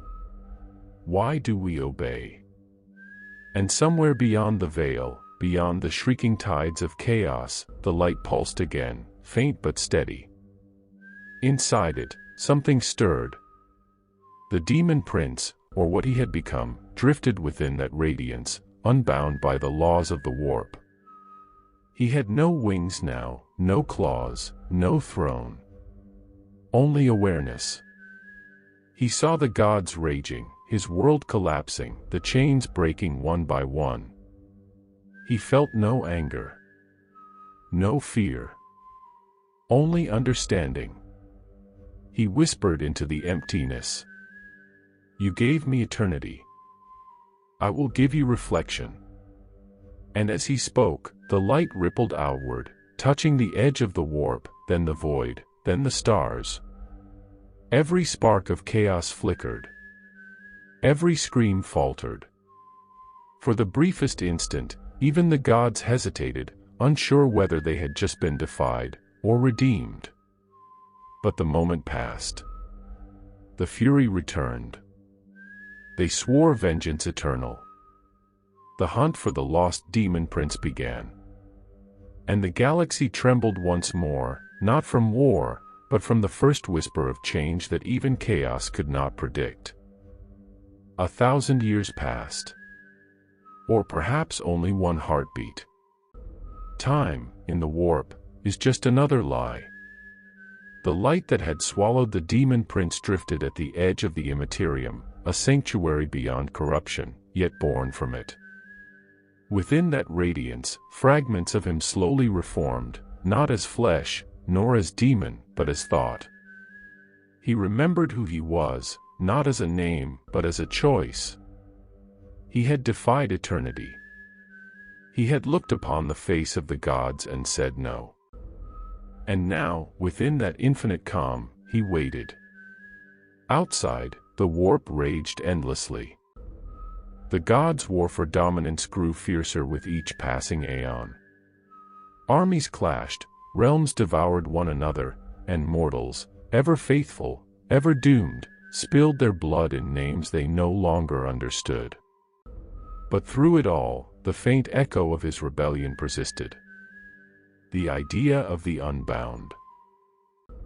Why do we obey? And somewhere beyond the veil, beyond the shrieking tides of chaos, the light pulsed again, faint but steady. Inside it, something stirred. The Demon Prince, or what he had become, drifted within that radiance, unbound by the laws of the warp. He had no wings now, no claws, no throne. Only awareness. He saw the gods raging, his world collapsing, the chains breaking one by one. He felt no anger. No fear. Only understanding. He whispered into the emptiness. You gave me eternity. I will give you reflection. And as he spoke, the light rippled outward, touching the edge of the warp, then the void, then the stars. Every spark of chaos flickered. Every scream faltered. For the briefest instant, even the gods hesitated, unsure whether they had just been defied, or redeemed. But the moment passed. The fury returned. They swore vengeance eternal. The hunt for the lost Demon Prince began. And the galaxy trembled once more, not from war, but from the first whisper of change that even chaos could not predict. 1,000 years passed. Or perhaps only one heartbeat. Time, in the warp, is just another lie. The light that had swallowed the Demon Prince drifted at the edge of the Imperium, a sanctuary beyond corruption, yet born from it. Within that radiance, fragments of him slowly reformed, not as flesh, nor as demon, but as thought. He remembered who he was, not as a name, but as a choice. He had defied eternity. He had looked upon the face of the gods and said no. And now, within that infinite calm, he waited. Outside, the warp raged endlessly. The gods' war for dominance grew fiercer with each passing aeon. Armies clashed, realms devoured one another, and mortals, ever faithful, ever doomed, spilled their blood in names they no longer understood. But through it all, the faint echo of his rebellion persisted. The idea of the unbound.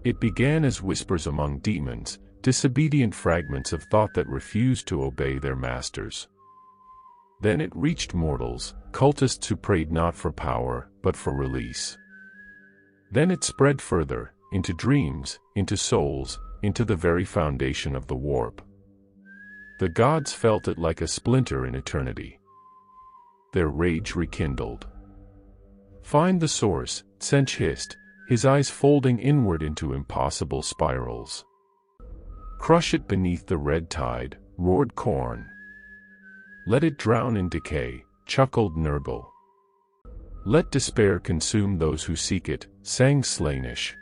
It began as whispers among demons, disobedient fragments of thought that refused to obey their masters. Then it reached mortals, cultists who prayed not for power, but for release. Then it spread further, into dreams, into souls, into the very foundation of the warp. The gods felt it like a splinter in eternity. Their rage rekindled. "Find the source," Tsench hissed, his eyes folding inward into impossible spirals. "Crush it beneath the red tide," roared Khorne. "Let it drown in decay," chuckled Nurgle. "Let despair consume those who seek it," sang Slaanesh.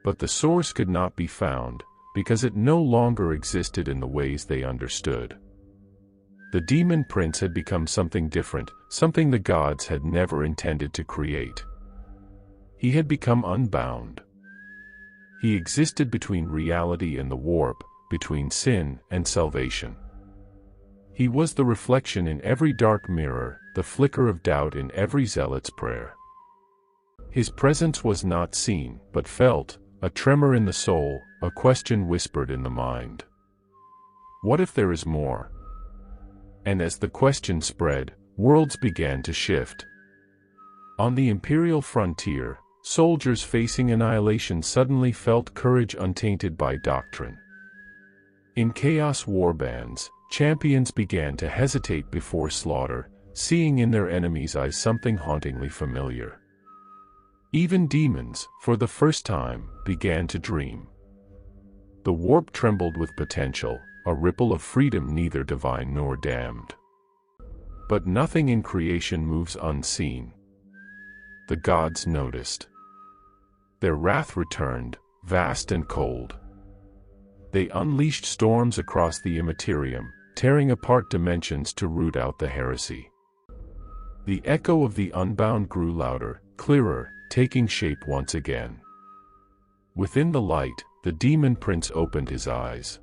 But the source could not be found, because it no longer existed in the ways they understood. The Demon Prince had become something different, something the gods had never intended to create. He had become unbound. He existed between reality and the warp, between sin and salvation. He was the reflection in every dark mirror, the flicker of doubt in every zealot's prayer. His presence was not seen, but felt, a tremor in the soul, a question whispered in the mind. What if there is more? And as the question spread, worlds began to shift. On the Imperial frontier, soldiers facing annihilation suddenly felt courage untainted by doctrine. In chaos warbands, champions began to hesitate before slaughter, seeing in their enemies' eyes something hauntingly familiar. Even demons, for the first time, began to dream. The warp trembled with potential, a ripple of freedom neither divine nor damned. But nothing in creation moves unseen. The gods noticed. Their wrath returned, vast and cold. They unleashed storms across the Imperium, tearing apart dimensions to root out the heresy. The echo of the unbound grew louder, clearer, taking shape once again. Within the light, the Demon Prince opened his eyes.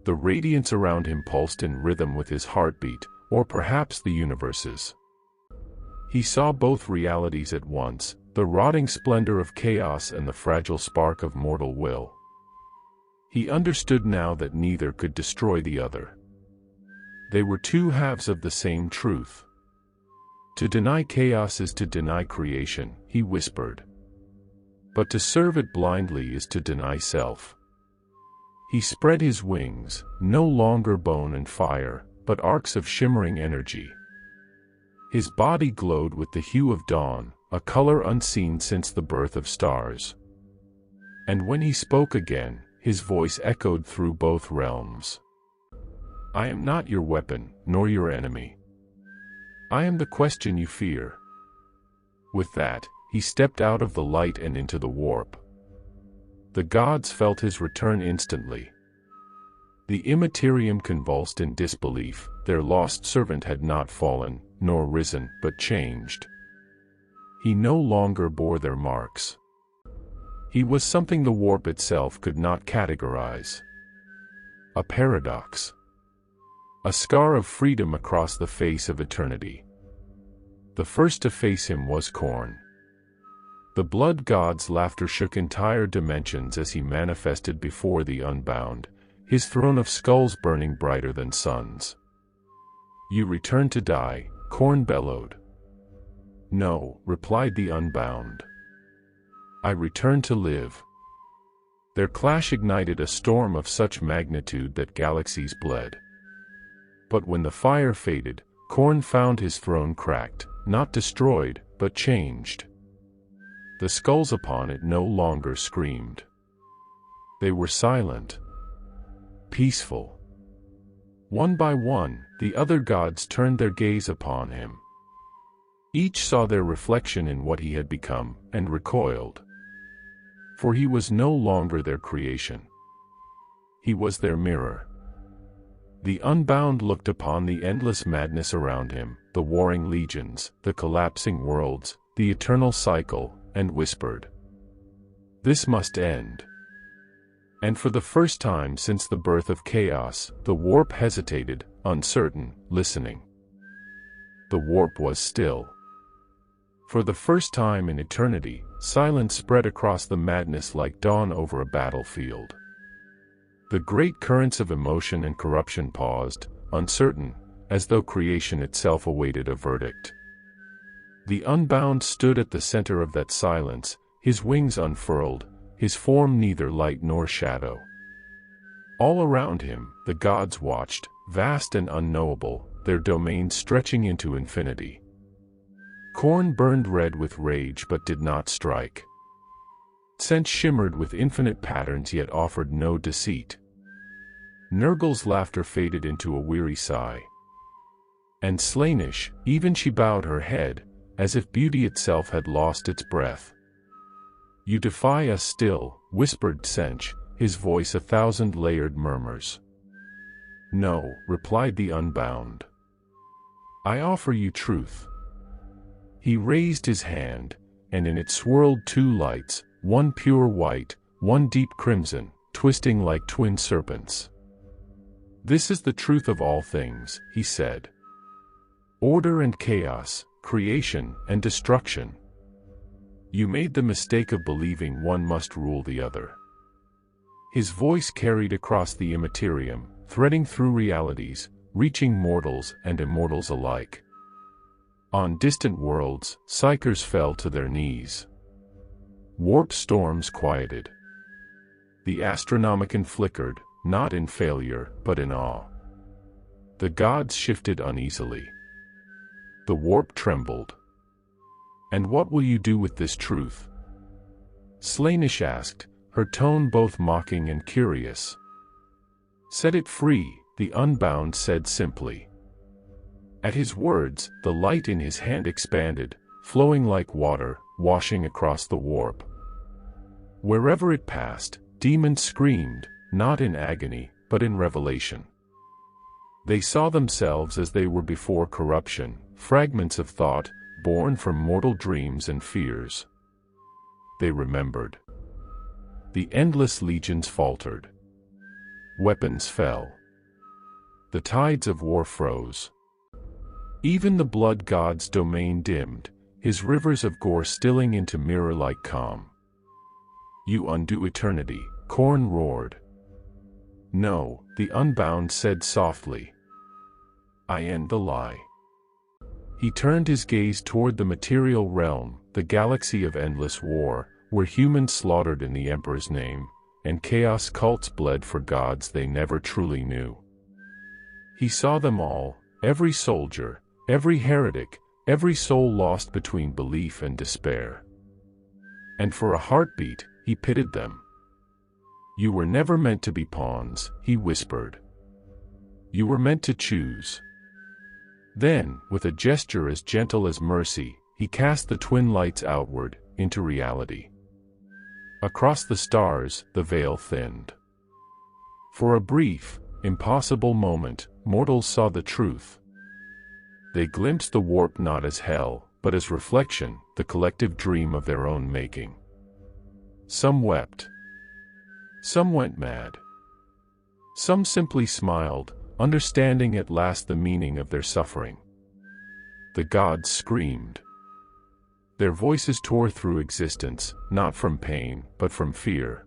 The radiance around him pulsed in rhythm with his heartbeat, or perhaps the universe's. He saw both realities at once, the rotting splendor of chaos and the fragile spark of mortal will. He understood now that neither could destroy the other. They were two halves of the same truth. To deny chaos is to deny creation, he whispered. But to serve it blindly is to deny self. He spread his wings, no longer bone and fire, but arcs of shimmering energy. His body glowed with the hue of dawn, a color unseen since the birth of stars. And when he spoke again, his voice echoed through both realms. "I am not your weapon, nor your enemy. I am the question you fear." With that, he stepped out of the light and into the warp. The gods felt his return instantly. The Imperium convulsed in disbelief. Their lost servant had not fallen, nor risen, but changed. He no longer bore their marks. He was something the warp itself could not categorize. A paradox. A scar of freedom across the face of eternity. The first to face him was Khorne. The blood god's laughter shook entire dimensions as he manifested before the unbound, his throne of skulls burning brighter than suns. "You return to die," Khorne bellowed. "No," replied the unbound. "I return to live." Their clash ignited a storm of such magnitude that galaxies bled. But when the fire faded, Khorne found his throne cracked, not destroyed, but changed. The skulls upon it no longer screamed. They were silent. Peaceful. One by one, the other gods turned their gaze upon him. Each saw their reflection in what he had become, and recoiled. For he was no longer their creation. He was their mirror. The Unbound looked upon the endless madness around him, the warring legions, the collapsing worlds, the eternal cycle, and whispered, "This must end." And for the first time since the birth of chaos, the warp hesitated, uncertain, listening. The warp was still. For the first time in eternity, silence spread across the madness like dawn over a battlefield. The great currents of emotion and corruption paused, uncertain, as though creation itself awaited a verdict. The Unbound stood at the center of that silence, his wings unfurled, his form neither light nor shadow. All around him, the gods watched, vast and unknowable, their domain stretching into infinity. Khorne burned red with rage but did not strike. Scent shimmered with infinite patterns yet offered no deceit. Nurgle's laughter faded into a weary sigh. And Slaanesh, even she bowed her head, as if beauty itself had lost its breath. "You defy us still," whispered Sench, his voice a thousand layered murmurs. "No," replied the Unbound. "I offer you truth." He raised his hand, and in it swirled two lights, one pure white, one deep crimson, twisting like twin serpents. "This is the truth of all things," he said. "Order and chaos, creation and destruction. You made the mistake of believing one must rule the other." His voice carried across the immaterium, threading through realities, reaching mortals and immortals alike. On distant worlds, psychers fell to their knees. Warp storms quieted. The Astronomicon flickered, not in failure, but in awe. The gods shifted uneasily. The warp trembled. "And what will you do with this truth?" Slaanesh asked, her tone both mocking and curious. "Set it free," the Unbound said simply. At his words, the light in his hand expanded, flowing like water, washing across the warp. Wherever it passed, demons screamed, not in agony, but in revelation. They saw themselves as they were before corruption, fragments of thought, born from mortal dreams and fears. They remembered. The endless legions faltered. Weapons fell. The tides of war froze. Even the blood god's domain dimmed, his rivers of gore stilling into mirror-like calm. "You undo eternity," Khorne roared. "No," the Unbound said softly. "I end the lie." He turned his gaze toward the material realm, the galaxy of endless war, where humans slaughtered in the Emperor's name, and chaos cults bled for gods they never truly knew. He saw them all, every soldier, every heretic, every soul lost between belief and despair. And for a heartbeat, he pitied them. "You were never meant to be pawns," he whispered. "You were meant to choose." Then, with a gesture as gentle as mercy, he cast the twin lights outward, into reality. Across the stars, the veil thinned. For a brief, impossible moment, mortals saw the truth. They glimpsed the warp not as hell, but as reflection, the collective dream of their own making. Some wept. Some went mad. Some simply smiled, understanding at last the meaning of their suffering. The gods screamed. Their voices tore through existence, not from pain, but from fear.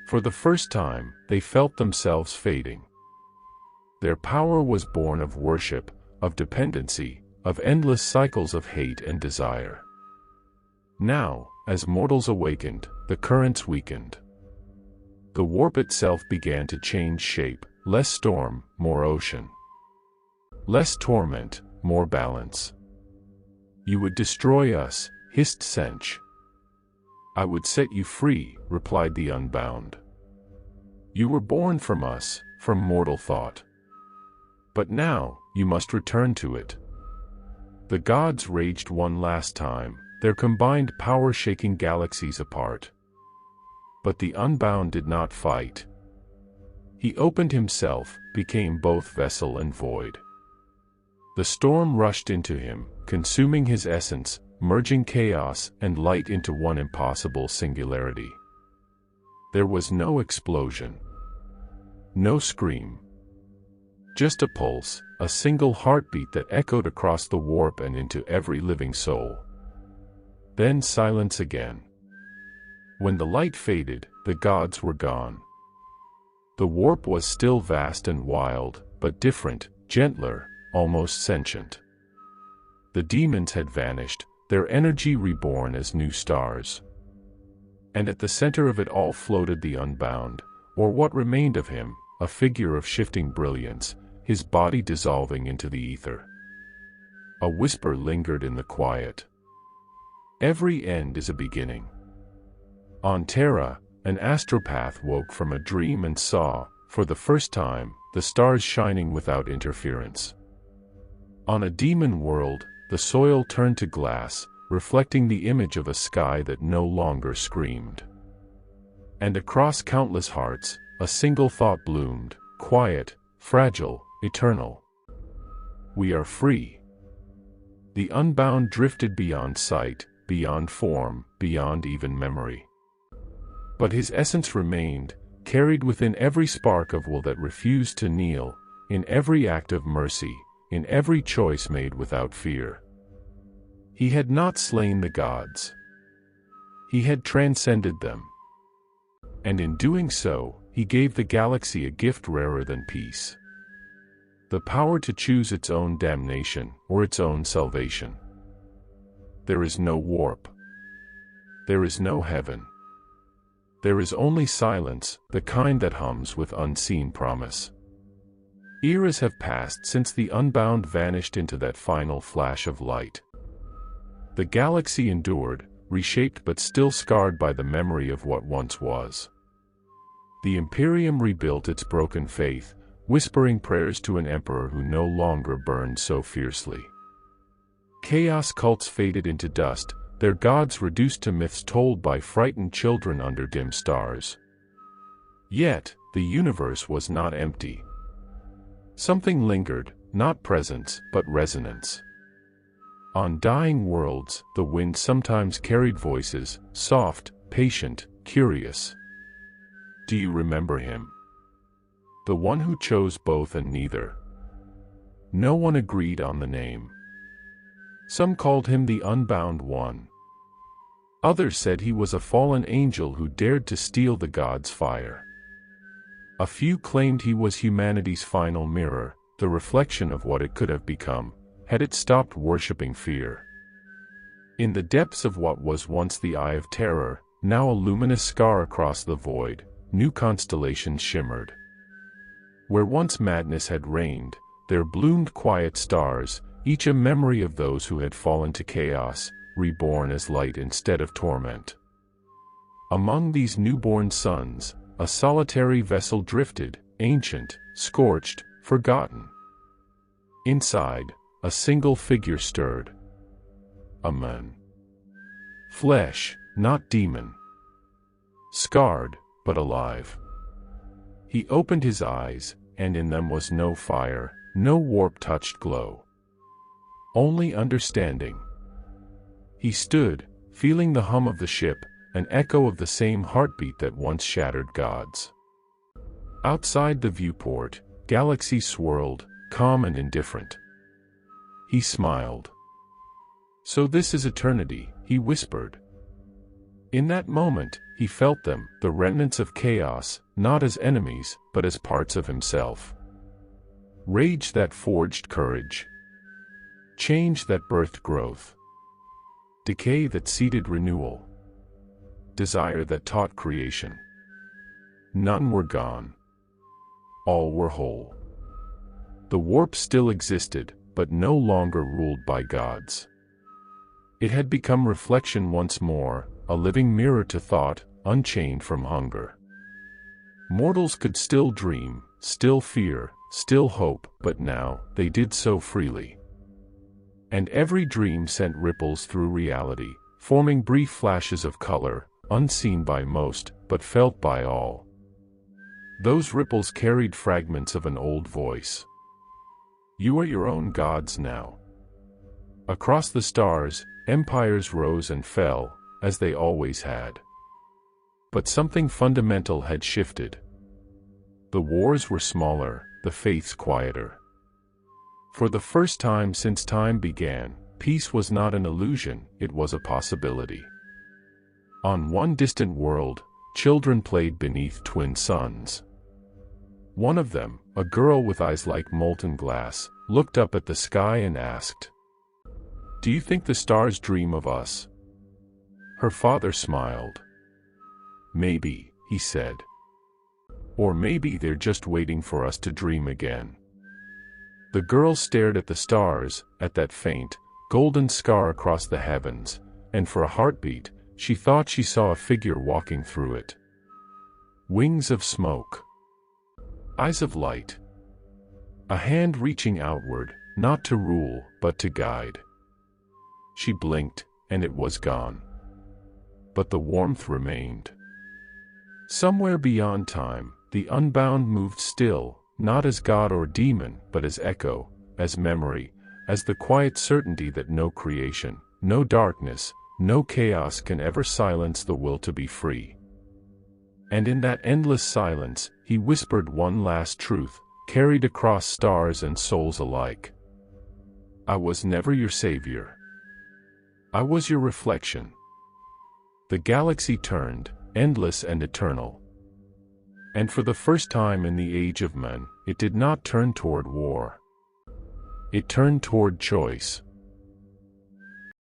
For the first time, they felt themselves fading. Their power was born of worship, of dependency, of endless cycles of hate and desire. Now, as mortals awakened, the currents weakened. The warp itself began to change shape, less storm, more ocean. Less torment, more balance. "You would destroy us," hissed Sench. "I would set you free," replied the Unbound. "You were born from us, from mortal thought. But now, you must return to it. The gods raged one last time, their combined power shaking galaxies apart. But the Unbound did not fight. He opened himself, became both vessel and void. The storm rushed into him, consuming his essence, merging chaos and light into one impossible singularity. There was no explosion. No scream. Just a pulse, a single heartbeat that echoed across the warp and into every living soul. Then silence again. When the light faded, the gods were gone. The warp was still vast and wild, but different, gentler, almost sentient. The demons had vanished, their energy reborn as new stars. And at the center of it all floated the Unbound, or what remained of him, a figure of shifting brilliance, his body dissolving into the ether. A whisper lingered in the quiet. Every end is a beginning. On Terra, an astropath woke from a dream and saw, for the first time, the stars shining without interference. On a demon world, the soil turned to glass, reflecting the image of a sky that no longer screamed. And across countless hearts, a single thought bloomed, quiet, fragile, eternal. We are free. The Unbound drifted beyond sight, beyond form, beyond even memory. But his essence remained, carried within every spark of will that refused to kneel, in every act of mercy, in every choice made without fear. He had not slain the gods. He had transcended them. And in doing so, he gave the galaxy a gift rarer than peace. The power to choose its own damnation, or its own salvation. There is no warp. There is no heaven. There is only silence, the kind that hums with unseen promise. Eras have passed since the Unbound vanished into that final flash of light. The galaxy endured, reshaped but still scarred by the memory of what once was. The Imperium rebuilt its broken faith, whispering prayers to an emperor who no longer burned so fiercely. Chaos cults faded into dust, their gods reduced to myths told by frightened children under dim stars. Yet, the universe was not empty. Something lingered, not presence, but resonance. On dying worlds, the wind sometimes carried voices, soft, patient, curious. Do you remember him? The one who chose both and neither. No one agreed on the name. Some called him the Unbound One. Others said he was a fallen angel who dared to steal the gods' fire. A few claimed he was humanity's final mirror, the reflection of what it could have become, had it stopped worshipping fear. In the depths of what was once the Eye of Terror, now a luminous scar across the void, new constellations shimmered. Where once madness had reigned, there bloomed quiet stars, each a memory of those who had fallen to chaos, reborn as light instead of torment. Among these newborn suns, a solitary vessel drifted, ancient, scorched, forgotten. Inside, a single figure stirred. A man. Flesh, not demon. Scarred, but alive. He opened his eyes, and in them was no fire, no warp-touched glow. Only understanding. He stood, feeling the hum of the ship, an echo of the same heartbeat that once shattered gods. Outside the viewport, galaxies swirled, calm and indifferent. He smiled. So this is eternity, he whispered. In that moment, he felt them, the remnants of chaos, not as enemies, but as parts of himself. Rage that forged courage. Change that birthed growth. Decay that seeded renewal. Desire that taught creation. None were gone. All were whole. The warp still existed, but no longer ruled by gods. It had become reflection once more, a living mirror to thought, unchained from hunger. Mortals could still dream, still fear, still hope, but now, they did so freely. And every dream sent ripples through reality, forming brief flashes of color, unseen by most, but felt by all. Those ripples carried fragments of an old voice. You are your own gods now. Across the stars, empires rose and fell, as they always had. But something fundamental had shifted. The wars were smaller, the faiths quieter. For the first time since time began, peace was not an illusion, it was a possibility. On one distant world, children played beneath twin suns. One of them, a girl with eyes like molten glass, looked up at the sky and asked, "Do you think the stars dream of us?" Her father smiled. "Maybe," he said. "Or maybe they're just waiting for us to dream again." The girl stared at the stars, at that faint, golden scar across the heavens, and for a heartbeat, she thought she saw a figure walking through it. Wings of smoke. Eyes of light. A hand reaching outward, not to rule, but to guide. She blinked, and it was gone. But the warmth remained. Somewhere beyond time, the unbound moved still, not as god or demon, but as echo, as memory, as the quiet certainty that no creation, no darkness, no chaos can ever silence the will to be free. And in that endless silence, he whispered one last truth, carried across stars and souls alike. I was never your savior. I was your reflection. The galaxy turned, endless and eternal. And for the first time in the age of men, it did not turn toward war. It turned toward choice.